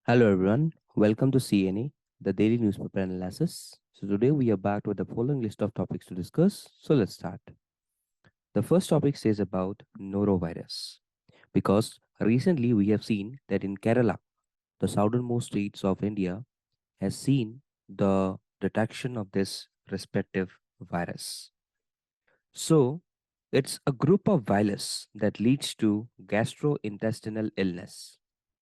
Hello everyone, welcome to CNA, the daily newspaper analysis. So today we are back with the following list of topics to discuss. So let's start. The first topic says about norovirus. Because recently we have seen that in Kerala, the southernmost states of India, has seen the detection of this respective virus. So it's a group of virus that leads to gastrointestinal illness,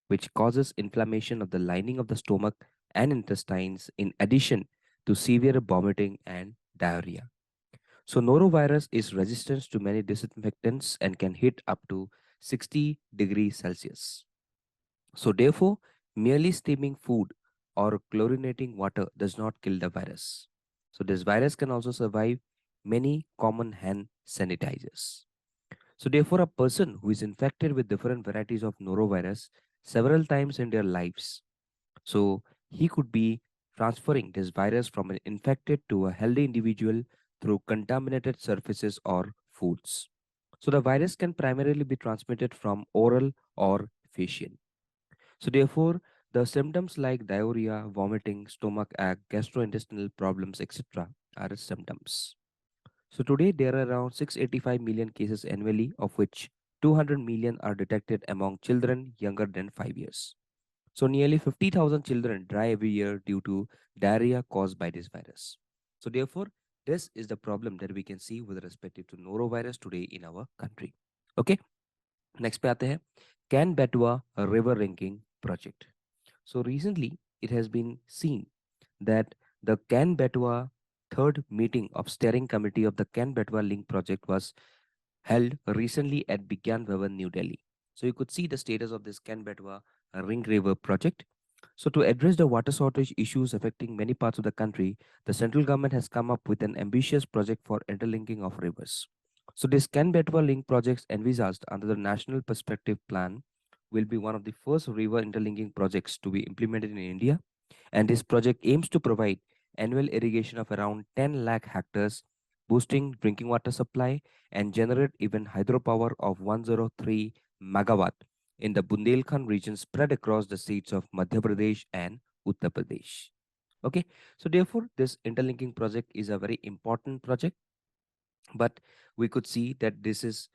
which causes inflammation of the lining of the stomach and intestines, in addition to severe vomiting and diarrhea. So, norovirus is resistant to many disinfectants and can hit up to 60 degrees Celsius. So, therefore, merely steaming food or chlorinating water does not kill the virus. So, this virus can also survive many common hand sanitizers. So, therefore, a person who is infected with different varieties of norovirus several times in their lives, so he could be transferring this virus from an infected to a healthy individual through contaminated surfaces or foods. So, the virus can primarily be transmitted from oral or facial. So, therefore, the symptoms like diarrhea, vomiting, stomach ache, gastrointestinal problems, etc., are its symptoms. So today there are around 685 million cases annually, of which 200 million are detected among children younger than 5 years. So nearly 50,000 children die every year due to diarrhea caused by this virus. So therefore, this is the problem that we can see with respect to norovirus today in our country. Okay, next पे आते हैं Can Betwa River Ranking Project. So recently it has been seen that the Can Betwa third meeting of steering committee of the Can Betwa Link project was held recently at Bigyan Bhavan, New Delhi. So you could see the status of this Can Betwa Ring River project. So to address the water shortage issues affecting many parts of the country, the central government has come up with an ambitious project for interlinking of rivers. So this Can Betwa link projects envisaged under the National Perspective Plan will be one of the first river interlinking projects to be implemented in India, and this project aims to provide annual irrigation of around 10 lakh hectares, boosting drinking water supply, and generate even hydropower of 103 megawatt in the Bundelkhand region spread across the states of Madhya Pradesh and Uttar Pradesh. Okay, so therefore, this interlinking project is a very important project, but we could see that this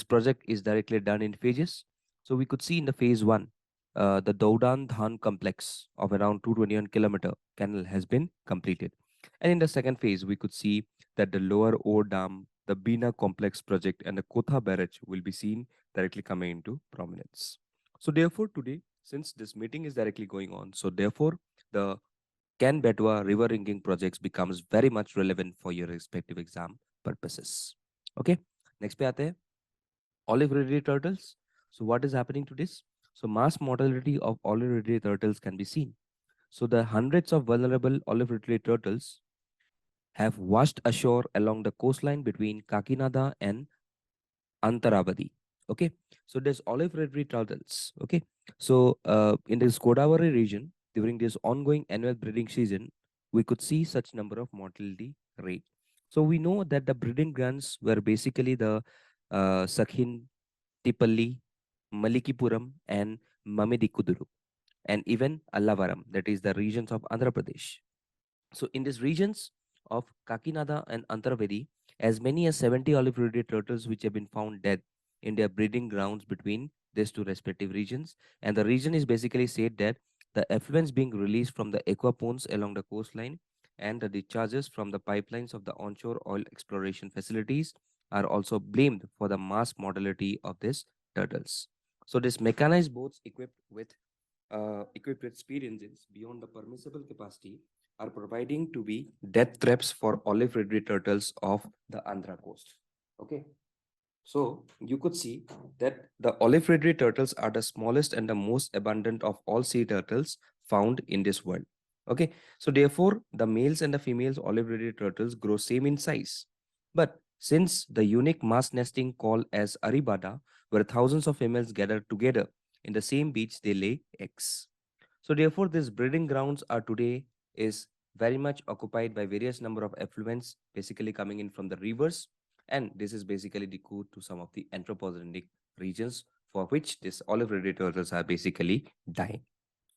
project is directly done in phases. So we could see in the phase one, the Daudan Dhan complex of around 221 kilometer canal has been completed, and in the second phase we could see that the lower O Dam, the Bina complex project, and the Kotha barrage will be seen directly coming into prominence. So therefore today, since this meeting is directly going on, so therefore the Can Betwa river ringing projects becomes very much relevant for your respective exam purposes. Okay, next पे आते हैं olive ridley turtles. So what is happening to this? So mass mortality of olive ridley turtles can be seen. So the hundreds of vulnerable olive ridley turtles have washed ashore along the coastline between Kakinada and Antaravadi. Okay, so there's olive ridley turtles. Okay, so in this Godavari region, during this ongoing annual breeding season, we could see such number of mortality rate. So we know that the breeding grounds were basically the Sakhin, Tipalli, Malikipuram, and Mamidikuduru, and even Allavaram, that is the regions of Andhra Pradesh. So in these regions of Kakinada and Antaravedi, as many as 70 olive ridley turtles which have been found dead in their breeding grounds between these two respective regions. And the region is basically said that the effluents being released from the aquapones along the coastline and the discharges from the pipelines of the onshore oil exploration facilities are also blamed for the mass mortality of these turtles. So these mechanized boats equipped with speed engines beyond the permissible capacity are providing to be death traps for olive ridley turtles of the Andhra coast. Okay. So you could see that the olive ridley turtles are the smallest and the most abundant of all sea turtles found in this world. Okay. So therefore, the males and the females olive ridley turtles grow same in size. But since the unique mass nesting called as aribada, where thousands of females gather together in the same beach, they lay eggs. So therefore, these breeding grounds are today is very much occupied by various number of effluents, basically coming in from the rivers, and this is basically due to some of the anthropogenic regions for which these olive ridley turtles are basically dying.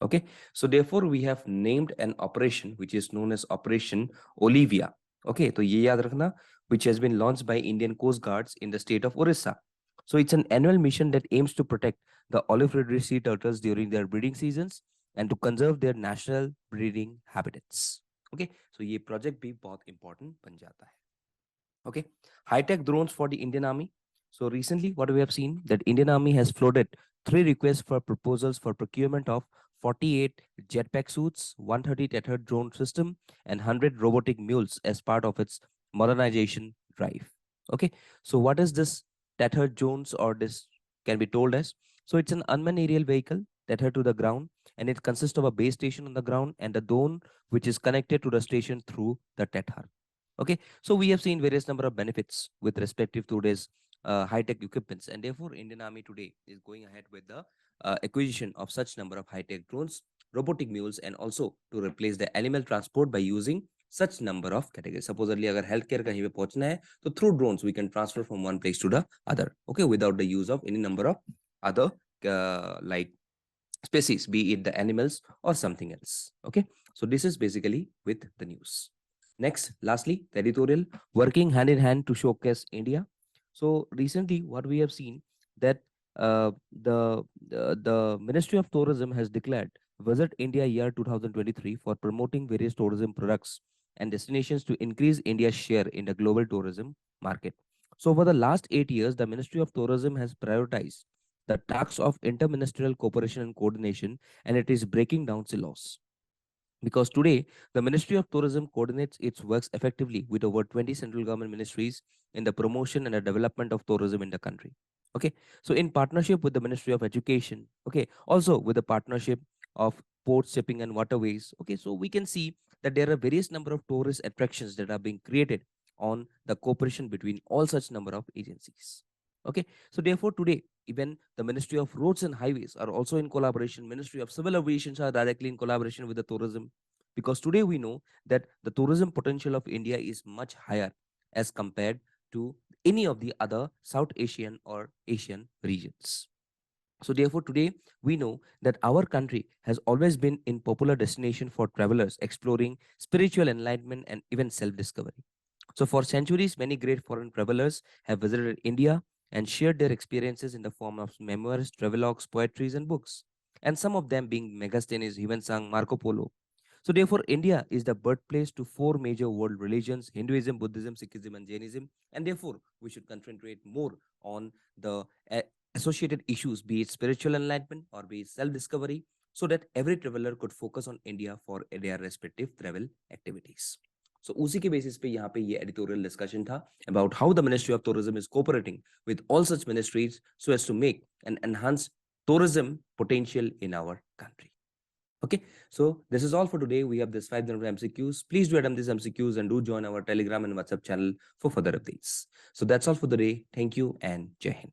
Okay, so therefore we have named an operation which is known as Operation Olivia. Okay, तो ये याद रखना, which has been launched by Indian Coast Guards in the state of Orissa. So it's an annual mission that aims to protect the olive ridley sea turtles during their breeding seasons and to conserve their natural breeding habitats. Okay, so ये project भी बहुत important बन जाता है. Okay, high-tech drones for the Indian Army. So recently, what we have seen that Indian Army has floated 3 requests for proposals for procurement of 48 jetpack suits, 130 tethered drone system, and 100 robotic mules as part of its modernization drive. Okay, so what is this tethered drones, or this can be told as? So it's an unmanned aerial vehicle tethered to the ground, and it consists of a base station on the ground and a drone which is connected to the station through the tether. Okay, so we have seen various number of benefits with respective to this high-tech equipments, and therefore Indian Army today is going ahead with the acquisition of such number of high-tech drones, robotic mules, and also to replace the animal transport by using such number of categories. Supposedly, अगर healthcare कहीं पे पहुंचना है, तो through drones we can transfer from one place to the other. Okay, without the use of any number of other like species, be it the animals or something else. Okay, so this is basically with the news. Next, lastly, the editorial, working hand in hand to showcase India. So recently, what we have seen that the Ministry of Tourism has declared Visit India Year 2023 for promoting various tourism products and destinations to increase India's share in the global tourism market. So over the last 8 years, the Ministry of Tourism has prioritized the task of interministerial cooperation and coordination, and it is breaking down silos. Because today, the Ministry of Tourism coordinates its works effectively with over 20 central government ministries in the promotion and the development of tourism in the country. Okay, so in partnership with the Ministry of Education, okay, also with the partnership of ports, shipping, and waterways. Okay, so we can see that there are various number of tourist attractions that are being created on the cooperation between all such number of agencies. Okay, so therefore today, even the Ministry of Roads and Highways are also in collaboration. Ministry of Civil Aviation are directly in collaboration with the tourism, because today we know that the tourism potential of India is much higher as compared to any of the other South Asian or Asian regions. So therefore today we know that our country has always been in popular destination for travelers exploring spiritual enlightenment and even self-discovery. So for centuries, many great foreign travelers have visited India and shared their experiences in the form of memoirs, travelogues, poetries, and books. And some of them being Megasthenes, Huensang, Marco Polo. So therefore, India is the birthplace to 4 major world religions: Hinduism, Buddhism, Sikhism, and Jainism. And therefore, we should concentrate more on the associated issues, be it spiritual enlightenment or be it self-discovery, so that every traveler could focus on India for their respective travel activities. So उसी के basis पे यहाँ पे ये editorial discussion था about how the Ministry of Tourism is cooperating with all such ministries so as to make and enhance tourism potential in our country. Okay, so this is all for today. We have this 5 MCQs. Please do attempt these MCQs and do join our Telegram and WhatsApp channel for further updates. So that's all for the day. Thank you and Jai Hind.